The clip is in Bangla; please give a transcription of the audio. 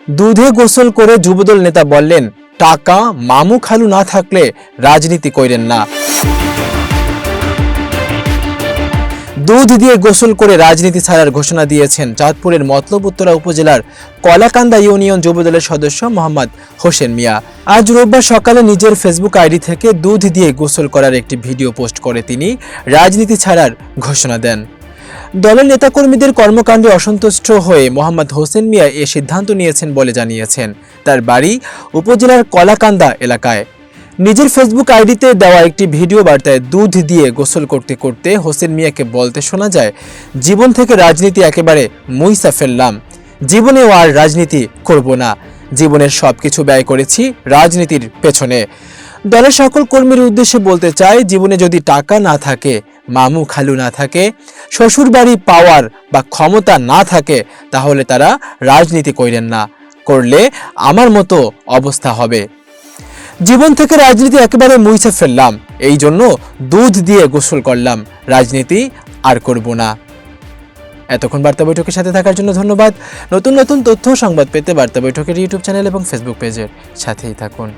দুধে গোসল করে যুবদল নেতা বললেন, টাকা মামু খালু না থাকলে রাজনীতি কইরেন না। দুধ দিয়ে গোসল করে রাজনীতি ছাড়ার ঘোষণা দিয়েছেন চাঁদপুরের মতলব উত্তরা উপজেলার কলাকান্দা ইউনিয়ন যুবদলের সদস্য মোহাম্মদ হোসেন মিয়া। আজ রোববার সকালে নিজের ফেসবুক আইডি থেকে দুধ দিয়ে গোসল করার একটি ভিডিও পোস্ট করে তিনি রাজনীতি ছাড়ার ঘোষণা দেন। দলের নেতাকর্মীদের কর্মকাণ্ডে অসন্তুষ্ট হয়ে মোহাম্মদ হোসেন মিয়া এ সিদ্ধান্ত নিয়েছেন বলে জানিয়েছেন। তার বাড়ি উপজেলার কলাকান্দা এলাকায়। নিজের ফেসবুক আইডিতে দেওয়া একটি ভিডিও বার্তায় দুধ দিয়ে গোসল করতে করতে হোসেন মিয়াকে বলতে শোনা যায়, জীবন থেকে রাজনীতি একেবারে মুইসা ফেললাম, জীবনেও আর রাজনীতি করব না, জীবনের সবকিছু ব্যয় করেছি রাজনীতির পেছনে। দলের সকল কর্মীর উদ্দেশ্যে বলতে চাই, জীবনে যদি টাকা না থাকে, মামু খালু না থাকে, শ্বশুর বাড়ি পাওয়ার বা ক্ষমতা না থাকে, তাহলে তারা রাজনীতি করেন না, করলে আমার মতো অবস্থা হবে। জীবন থেকে রাজনীতি একেবারে মুছে ফেললাম, এই জন্য দুধ দিয়ে গোসল করলাম, রাজনীতি আর করব না। এতক্ষণ বার্তা বৈঠকের সাথে থাকার জন্য ধন্যবাদ। নতুন নতুন তথ্য সংবাদ পেতে বার্তা বৈঠকের ইউটিউব চ্যানেল এবং ফেসবুক পেজের সাথেই থাকুন।